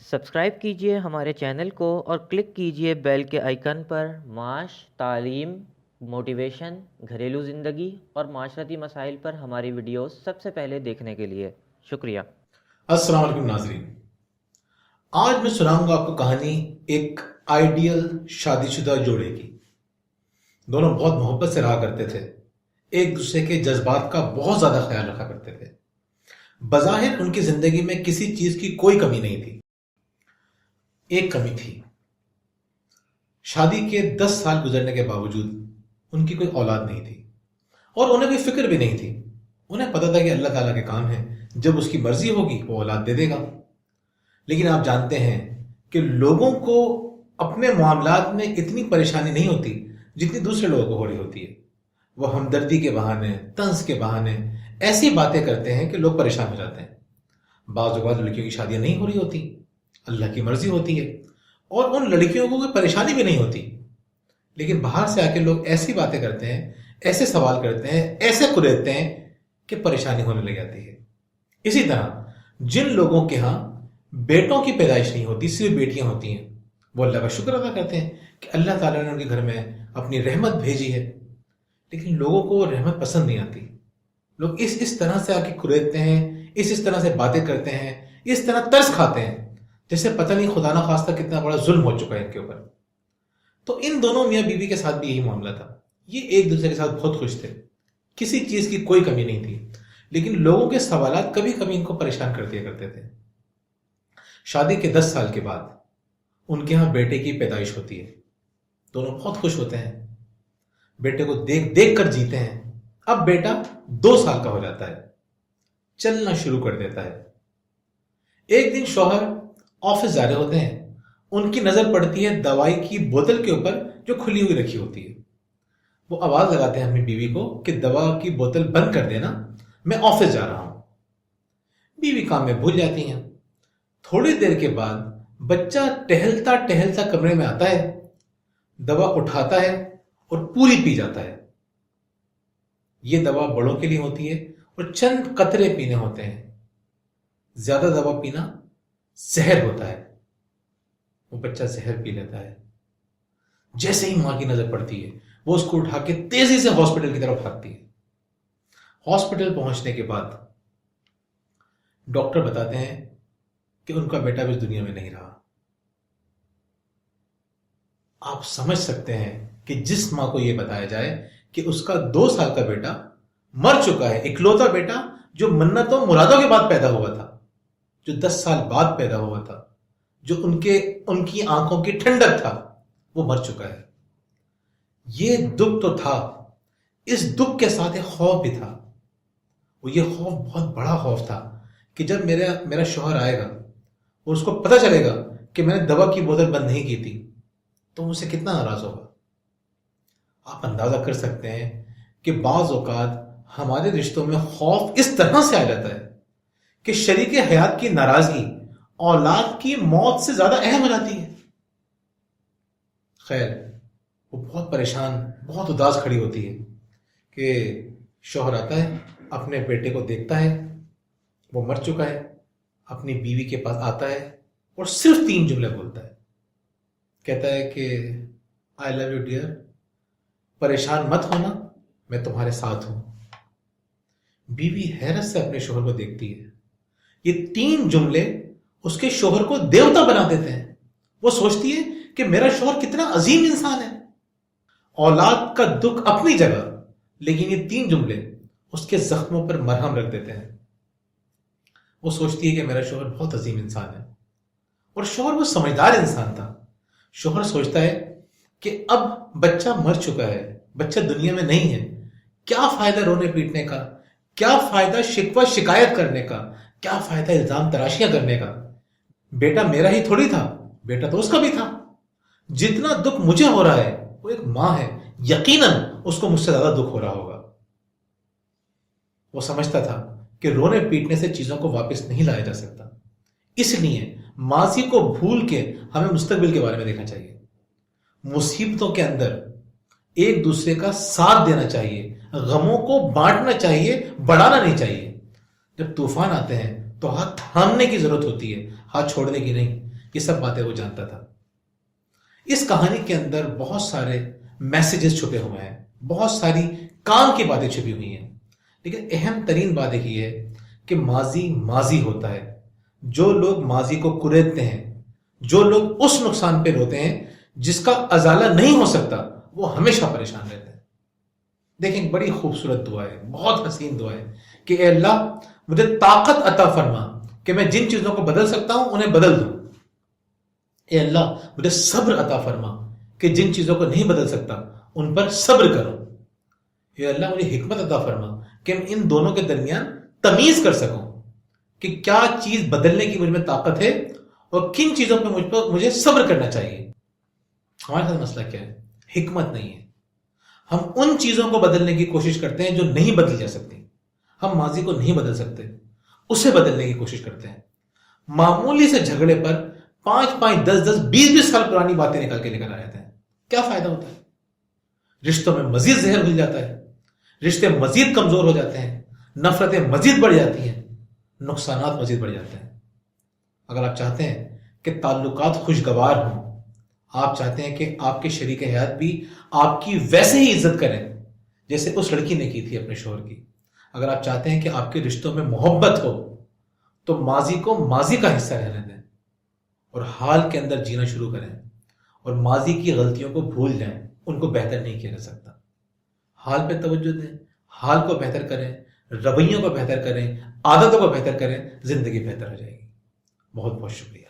Subscribe کیجیے ہمارے channel کو اور کلک کیجیے بیل کے آئیکن پر معاش، تعلیم، موٹیویشن، گھریلو زندگی اور معاشرتی مسائل پر ہماری ویڈیوز سب سے پہلے دیکھنے کے لیے شکریہ۔ السلام علیکم ناظرین، آج میں سناؤں گا آپ کو کہانی ایک آئیڈیل شادی شدہ جوڑے کی۔ دونوں بہت محبت سے رہا کرتے تھے، ایک دوسرے کے جذبات کا بہت زیادہ خیال رکھا کرتے تھے۔ بظاہر ان کی زندگی میں کسی چیز کی کوئی کمی نہیں تھی۔ ایک کمی تھی، شادی کے 10 سال گزرنے کے باوجود ان کی کوئی اولاد نہیں تھی اور انہیں کوئی فکر بھی نہیں تھی۔ انہیں پتا تھا کہ اللہ تعالیٰ کے کام ہے، جب اس کی مرضی ہوگی وہ اولاد دے دے گا۔ لیکن آپ جانتے ہیں کہ لوگوں کو اپنے معاملات میں اتنی پریشانی نہیں ہوتی جتنی دوسرے لوگوں کو ہو رہی ہوتی ہے۔ وہ ہمدردی کے بہانے، طنز کے بہانے ایسی باتیں کرتے ہیں کہ لوگ پریشان ہو جاتے ہیں۔ بعض اوقات لڑکیوں کی شادیاں نہیں ہو رہی ہوتی، اللہ کی مرضی ہوتی ہے اور ان لڑکیوں کو کوئی پریشانی بھی نہیں ہوتی، لیکن باہر سے آ کے لوگ ایسی باتیں کرتے ہیں، ایسے سوال کرتے ہیں، ایسے کریدتے ہیں کہ پریشانی ہونے لگ جاتی ہے۔ اسی طرح جن لوگوں کے ہاں بیٹوں کی پیدائش نہیں ہوتی، صرف بیٹیاں ہوتی ہیں، وہ اللہ کا شکر ادا کرتے ہیں کہ اللہ تعالیٰ نے ان کے گھر میں اپنی رحمت بھیجی ہے۔ لیکن لوگوں کو وہ رحمت پسند نہیں آتی۔ لوگ اس طرح سے آ کے کریدتے ہیں، اس طرح سے باتیں کرتے ہیں، اس طرح ترس کھاتے ہیں جیسے پتہ نہیں خدا نہ خواستہ کتنا بڑا ظلم ہو چکا ہے ان کے اوپر۔ تو ان دونوں میاں بیوی کے ساتھ بھی یہی معاملہ تھا۔ یہ ایک دوسرے کے ساتھ بہت خوش تھے، کسی چیز کی کوئی کمی نہیں تھی، لیکن لوگوں کے سوالات کبھی کبھی ان کو پریشان کر دیا کرتے تھے۔ شادی کے 10 سال کے بعد ان کے ہاں بیٹے کی پیدائش ہوتی ہے۔ دونوں بہت خوش ہوتے ہیں، بیٹے کو دیکھ دیکھ کر جیتے ہیں۔ اب بیٹا 2 سال کا ہو جاتا ہے، چلنا شروع کر دیتا ہے۔ ایک دن شوہر آفس جا رہے ہوتے ہیں، ان کی نظر پڑتی ہے دوائی کی بوتل کے اوپر جو کھلی ہوئی رکھی ہوتی ہے۔ وہ آواز لگاتے ہیں اپنی بیوی کو کہ دوا کی بوتل بند کر دینا، میں آفس جا رہا ہوں۔ بیوی کام میں بھول جاتی ہیں۔ تھوڑی دیر کے بعد بچہ ٹہلتا ٹہلتا کمرے میں آتا ہے، دوا اٹھاتا ہے اور پوری پی جاتا ہے۔ یہ دوا بڑوں کے لیے ہوتی ہے اور چند قطرے پینے ہوتے ہیں۔ زیادہ دوا پینا زہر ہوتا ہے۔ وہ بچہ زہر پی لیتا ہے۔ جیسے ہی ماں کی نظر پڑتی ہے، وہ اس کو اٹھا کے تیزی سے ہاسپٹل کی طرف بھاگتی ہے۔ ہاسپٹل پہنچنے کے بعد ڈاکٹر بتاتے ہیں کہ ان کا بیٹا بھی اس دنیا میں نہیں رہا۔ آپ سمجھ سکتے ہیں کہ جس ماں کو یہ بتایا جائے کہ اس کا 2 سال کا بیٹا مر چکا ہے، اکلوتا بیٹا جو منتوں مرادوں کے بعد پیدا ہوا تھا، جو 10 سال بعد پیدا ہوا تھا، جو ان کی آنکھوں کی ٹھنڈک تھا، وہ مر چکا ہے۔ یہ دکھ تو تھا، اس دکھ کے ساتھ ایک خوف بھی تھا۔ وہ یہ خوف بہت بڑا خوف تھا کہ جب میرا شوہر آئے گا اور اس کو پتہ چلے گا کہ میں نے دوا کی بوتل بند نہیں کی تھی تو مجھ سے کتنا ناراض ہوگا۔ آپ اندازہ کر سکتے ہیں کہ بعض اوقات ہمارے رشتوں میں خوف اس طرح سے آ جاتا ہے کہ شریک حیات کی ناراضگی اولاد کی موت سے زیادہ اہم ہو جاتی ہے۔ خیر، وہ بہت پریشان، بہت اداس کھڑی ہوتی ہے کہ شوہر آتا ہے، اپنے بیٹے کو دیکھتا ہے، وہ مر چکا ہے، اپنی بیوی کے پاس آتا ہے اور صرف 3 جملے بولتا ہے۔ کہتا ہے کہ آئی لو یو ڈیئر، پریشان مت ہونا، میں تمہارے ساتھ ہوں۔ بیوی حیرت سے اپنے شوہر کو دیکھتی ہے۔ یہ 3 جملے اس کے شوہر کو دیوتا بنا دیتے ہیں۔ وہ سوچتی ہے کہ میرا شوہر کتنا عظیم انسان ہے۔ اولاد کا دکھ اپنی جگہ، لیکن یہ 3 جملے اس کے زخموں پر مرہم رکھ دیتے ہیں۔ وہ سوچتی ہے کہ میرا شوہر بہت عظیم انسان ہے، اور شوہر وہ سمجھدار انسان تھا۔ شوہر سوچتا ہے کہ اب بچہ مر چکا ہے، بچہ دنیا میں نہیں ہے، کیا فائدہ رونے پیٹنے کا، کیا فائدہ شکوہ شکایت کرنے کا، کیا فائدہ الزام تراشیاں کرنے کا۔ بیٹا میرا ہی تھوڑی تھا، بیٹا تو اس کا بھی تھا۔ جتنا دکھ مجھے ہو رہا ہے وہ ایک ماں ہے، یقیناً اس کو مجھ سے زیادہ دکھ ہو رہا ہوگا۔ وہ سمجھتا تھا کہ رونے پیٹنے سے چیزوں کو واپس نہیں لایا جا سکتا، اس لیے ماضی کو بھول کے ہمیں مستقبل کے بارے میں دیکھنا چاہیے۔ مصیبتوں کے اندر ایک دوسرے کا ساتھ دینا چاہیے، غموں کو بانٹنا چاہیے، بڑھانا نہیں چاہیے۔ جب طوفان آتے ہیں تو ہاتھ تھامنے کی ضرورت ہوتی ہے، ہاتھ چھوڑنے کی نہیں۔ یہ سب باتیں وہ جانتا تھا. اس کہانی کے اندر بہت سارے میسیجز چھپے ہوئے ہیں, بہت ساری کام کی باتیں چھپی ہوئی ہیں, لیکن اہم ترین بات یہی ہے کہ ماضی ماضی ہوتا ہے. جو لوگ ماضی کو کریدتے ہیں, جو لوگ اس نقصان پہ روتے ہیں جس کا ازالہ نہیں ہو سکتا, وہ ہمیشہ پریشان رہتے ہیں. دیکھیں, بڑی خوبصورت دعا ہے, بہت حسین دعا ہے کہ اے اللہ مجھے طاقت عطا فرما کہ میں جن چیزوں کو بدل سکتا ہوں انہیں بدل دوں. اے اللہ مجھے صبر عطا فرما کہ جن چیزوں کو نہیں بدل سکتا ان پر صبر کروں. اے اللہ مجھے حکمت عطا فرما کہ میں ان دونوں کے درمیان تمیز کر سکوں کہ کیا چیز بدلنے کی مجھ میں طاقت ہے اور کن چیزوں پہ مجھے صبر کرنا چاہیے. ہمارے ساتھ مسئلہ کیا ہے؟ حکمت نہیں ہے. ہم ان چیزوں کو بدلنے کی کوشش کرتے ہیں جو نہیں بدلی جا سکتی. ہم ماضی کو نہیں بدل سکتے, اسے بدلنے کی کوشش کرتے ہیں. معمولی سے جھگڑے پر 5-5, 10-10, 20-20 سال پرانی باتیں نکال کے نکل آ جاتے ہیں. کیا فائدہ ہوتا ہے؟ رشتوں میں مزید زہر گھل جاتا ہے, رشتے مزید کمزور ہو جاتے ہیں, نفرتیں مزید بڑھ جاتی ہیں, نقصانات مزید بڑھ جاتے ہیں. اگر آپ چاہتے ہیں کہ تعلقات خوشگوار ہوں, آپ چاہتے ہیں کہ آپ کے شریک حیات بھی آپ کی ویسے ہی عزت کریں جیسے اس لڑکی نے کی تھی اپنے شوہر کی, اگر آپ چاہتے ہیں کہ آپ کے رشتوں میں محبت ہو, تو ماضی کو ماضی کا حصہ رہنے دیں اور حال کے اندر جینا شروع کریں, اور ماضی کی غلطیوں کو بھول جائیں. ان کو بہتر نہیں کیا جا سکتا. حال پہ توجہ دیں, حال کو بہتر کریں, رویوں کو بہتر کریں, عادتوں کو بہتر کریں, زندگی بہتر ہو جائے گی. بہت بہت شکریہ.